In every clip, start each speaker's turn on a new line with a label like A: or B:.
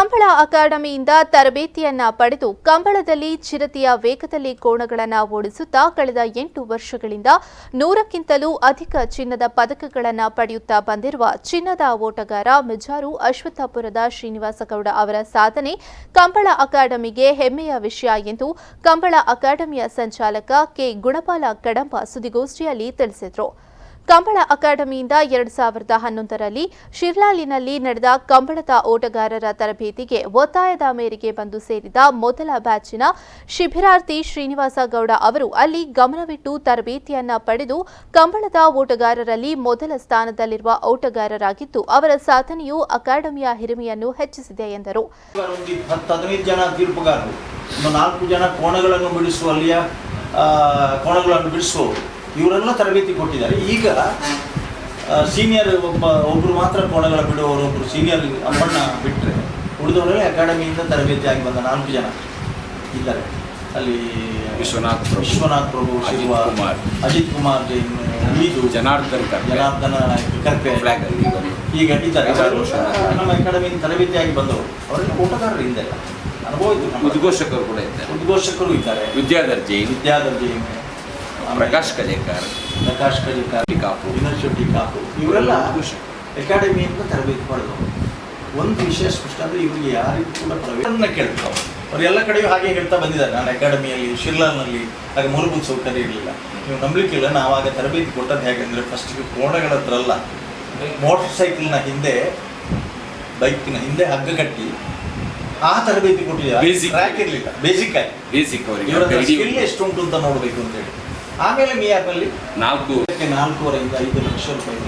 A: ಕಂಬಳ ಅಕಾಡೆಮಿಯಿಂದ ತರಬೇತಿಯನ್ನ ಪಡೆದು ಕಂಬಳದಲ್ಲಿ ಚಿರತೆಯ ವೇಗದಲ್ಲಿ ಕೋಣಗಳನ್ನು ಓಡಿಸುತ್ತಾ ಕಳೆದ 8 ವರ್ಷಗಳಿಂದ 100ಕ್ಕಿಂತಲೂ ಅಧಿಕ ಚಿನ್ನದ ಪದಕಗಳನ್ನು ಪಡೆಯುತ್ತಾ ಬಂದಿರುವ ಚಿನ್ನದ ಓಟಗಾರ ಮಿಜಾರು ಅಶ್ವತ್ಥಪುರದ ಶ್ರೀನಿವಾಸಗೌಡ ಅವರ ಸಾಧನೆ ಕಂಬಳ ಅಕಾಡೆಮಿಗೆ ಹೆಮ್ಮೆಯ ವಿಷಯ ಎಂದು ಕಂಬಳ ಅಕಾಡೆಮಿಯ ಸಂಚಾಲಕ ಕೆ ಗುಣಪಾಲ ಕಡಂಬ ಸುದ್ದಿಗೋಷ್ಠಿಯಲ್ಲಿ ತಿಳಿಸಿದರು. ಕಂಬಳ ಅಕಾಡೆಮಿಯಿಂದ 2011ರಲ್ಲಿ ಶಿರ್ಲಾಲಿನಲ್ಲಿ ನಡೆದ ಕಂಬಳದ ಓಟಗಾರರ ತರಬೇತಿಗೆ ಒತ್ತಾಯದ ಮೇರೆಗೆ ಬಂದು ಸೇರಿದ ಮೊದಲ ಬ್ಯಾಚಿನ ಶಿಬಿರಾರ್ಥಿ ಶ್ರೀನಿವಾಸಗೌಡ ಅವರು ಅಲ್ಲಿ ಗಮನವಿಟ್ಟು ತರಬೇತಿಯನ್ನ ಪಡೆದು ಕಂಬಳದ ಓಟಗಾರರಲ್ಲಿ ಮೊದಲ ಸ್ಥಾನದಲ್ಲಿರುವ ಓಟಗಾರರಾಗಿದ್ದು ಅವರ ಸಾಧನೆಯು ಅಕಾಡೆಮಿಯ ಹಿರಿಮೆಯನ್ನು ಹೆಚ್ಚಿಸಿದೆ ಎಂದರು.
B: 15 ಜನ ತೀರ್ಪುಗಾರರು, 4 ಜನ ಕೋಣಗಳನ್ನು ಬಿಡಿಸುವವರು ಇವರೆಲ್ಲ ತರಬೇತಿ ಕೊಟ್ಟಿದ್ದಾರೆ. ಈಗ ಸೀನಿಯರ್ ಒಬ್ಬರು ಮಾತ್ರ ಕೋಣಗಳ ಬಿಡುವವರು, ಒಬ್ಬರು ಸೀನಿಯರ್ ಅಮ್ಮಣ್ಣ ಬಿಟ್ಟರೆ ಉಳಿದವರೆಲ್ಲ ಅಕಾಡೆಮಿಯಿಂದ ತರಬೇತಿ ಆಗಿ ಬಂದ 4 ಜನ ಇದ್ದಾರೆ. ಅಲ್ಲಿ ವಿಶ್ವನಾಥ್ ಪ್ರಭು, ಅಜಿತ್ ಕುಮಾರ್ ಜೈನ್, ಜನಾರ್ದನ ಕರ್ಪೆ ಈಗ ಇದ್ದಾರೆ. ನಮ್ಮ ಅಕಾಡೆಮಿಯಿಂದ ತರಬೇತಿಯಾಗಿ ಬಂದವರು ಅವರೆಲ್ಲ ಓಟಗಾರರು ಹಿಂದೆಲ್ಲ ಅನುಭವ ಇತ್ತು.
C: ಉದ್ಘೋಷಕರು ಕೂಡ ಇದ್ದಾರೆ,
B: ಉದ್ಘೋಷಕರು ಇದ್ದಾರೆ. ವಿದ್ಯಾಧರ್ ಜೈನ್, ಪ್ರಕಾಶ್ ಕಜೇಕರ್, ಯೂನಿವರ್ಸಿಟಿ ಕಾಪು ಇವರೆಲ್ಲ ಅಕಾಡೆಮಿಯಿಂದ ತರಬೇತಿ ಪಡೆದವರು. ಒಂದು ವಿಷಯ ಸ್ಪಷ್ಟ ಅಂದರೆ ಇವರಿಗೆ ಯಾರಿಗೂ ಕೂಡ ಪ್ರವೇಶನ ಕೇಳ್ತಾವೆ. ಅವರು ಎಲ್ಲ ಕಡೆಯೂ ಹಾಗೆ ಹೇಳ್ತಾ ಬಂದಿದ್ದಾರೆ. ನಾನು ಅಕಾಡೆಮಿಯಲ್ಲಿ ಶಿರ್ಲಾಲ್ನಲ್ಲಿ ಹಾಗೆ ಮೂಲಭೂತ ಸೌಕರ್ಯ ಇರಲಿಲ್ಲ, ನೀವು ನಂಬಲಿಕ್ಕಿಲ್ಲ. ನಾವು ಆಗ ತರಬೇತಿ ಕೊಟ್ಟದ್ದು ಹೇಗೆಂದರೆ ಫಸ್ಟಿಗೆ ಕೋಣಗಳ ಹತ್ರ ಅಲ್ಲ, ಮೋಟರ್ ಸೈಕಲ್ನ ಹಿಂದೆ, ಬೈಕಿನ ಹಿಂದೆ ಹಗ್ಗ ಕಟ್ಟಿ ಆ ತರಬೇತಿ ಕೊಟ್ಟಿದ್ದಾರೆ. ಟ್ರ್ಯಾಕ್ ಇರಲಿಲ್ಲ, ಬೇಸಿಕ್ ಇವರ ಸ್ಕಿಲ್ ಎಷ್ಟು ಉಂಟು ಅಂತ ನೋಡಬೇಕು ಅಂತೇಳಿ. ಆಮೇಲೆ ಮಿಯಾಪಲ್ಲಿ 4.5 ಲಕ್ಷ ರೂಪಾಯಿ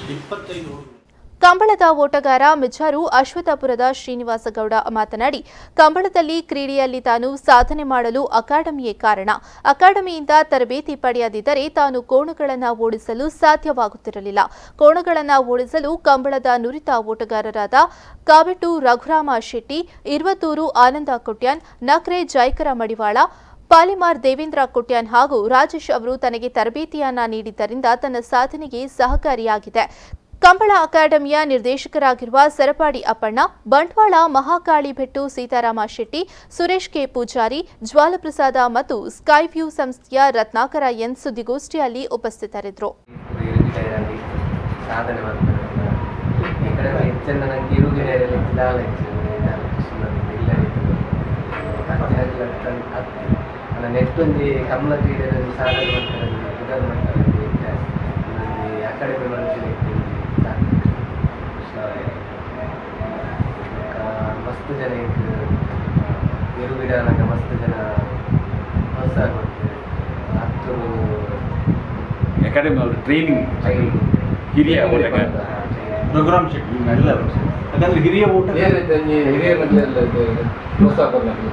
B: 25.
A: ಕಂಬಳದ ಓಟಗಾರ ಮಿಜಾರು ಅಶ್ವತ್ಥಪುರದ ಶ್ರೀನಿವಾಸಗೌಡ ಮಾತನಾಡಿ, ಕಂಬಳದಲ್ಲಿ ಕ್ರೀಡೆಯಲ್ಲಿ ತಾನು ಸಾಧನೆ ಮಾಡಲು ಅಕಾಡೆಮಿಯೇ ಕಾರಣ. ಅಕಾಡೆಮಿಯಿಂದ ತರಬೇತಿ ಪಡೆಯದಿದ್ದರೆ ತಾನು ಕೋಣಗಳನ್ನು ಓಡಿಸಲು ಸಾಧ್ಯವಾಗುತ್ತಿರಲಿಲ್ಲ. ಕೋಣಗಳನ್ನು ಓಡಿಸಲು ಕಂಬಳದ ನುರಿತ ಓಟಗಾರರಾದ ಕಾಬೆಟ್ಟು ರಘುರಾಮ ಶೆಟ್ಟಿ, ಇರ್ವತ್ತೂರು ಆನಂದ ಕೊಟ್ಯಾನ್, ನಕ್ರೆ ಜೈಕರ ಮಡಿವಾಳ, ಪಾಲಿಮಾರ್ ದೇವೇಂದ್ರ ಕೊಟ್ಯಾನ್ ಹಾಗೂ ರಾಜೇಶ್ ಅವರು ತನಗೆ ತರಬೇತಿಯನ್ನ ನೀಡಿದ್ದರಿಂದ ತನ್ನ ಸಾಧನೆಗೆ ಸಹಕಾರಿಯಾಗಿದೆ. ಕಂಬಳ ಅಕಾಡೆಮಿಯ ನಿರ್ದೇಶಕರಾಗಿರುವ ಸರಪಾಡಿ ಅಪ್ಪಣ್ಣ, ಬಂಟ್ವಾಳ ಮಹಾಕಾಳಿ ಭೆಟ್ಟು ಸೀತಾರಾಮ ಶೆಟ್ಟಿ, ಸುರೇಶ್ ಕೆ ಪೂಜಾರಿ, ಜ್ವಾಲಪ್ರಸಾದ ಮತ್ತು ಸ್ಕೈವ್ಯೂ ಸಂಸ್ಥೆಯ ರತ್ನಾಕರ ಎನ್ ಸುದ್ದಿಗೋಷ್ಠಿಯಲ್ಲಿ ಉಪಸ್ಥಿತರಿದ್ದರು.
D: ನೆಕ್ಸ್ಟ್ ಒಂದು ಕಮಲ ಕ್ರೀಡೆಯಲ್ಲಿ ಸಾಧನೆ ಮಾಡ್ತಾರೆ, ಅಕಾಡೆಮಿ ಮಾಡ್ತೀನಿ ಮಸ್ತ್ ಜನ ಇರುಗಿಡನಾಗ ಮಸ್ತ್ ಜನ ಪ್ರೋತ್ಸಾಹ ಕೊಡ್ತಾರೆ. ಹತ್ತು
C: ಅಕಾಡೆಮಿ ಅವರು ಟ್ರೈನಿಂಗ್ ಹಿರಿಯ
B: ಪ್ರೋಗ್ರಾಮ್ ಶೆಟ್ಟಿ ಎಲ್ಲ ಯಾಕಂದ್ರೆ ಹಿರಿಯ ಊಟ
D: ಹಿರಿಯ ಮಟ್ಟದಲ್ಲಿ ಪ್ರೋತ್ಸಾಹ ಕೊಡಬೇಕು.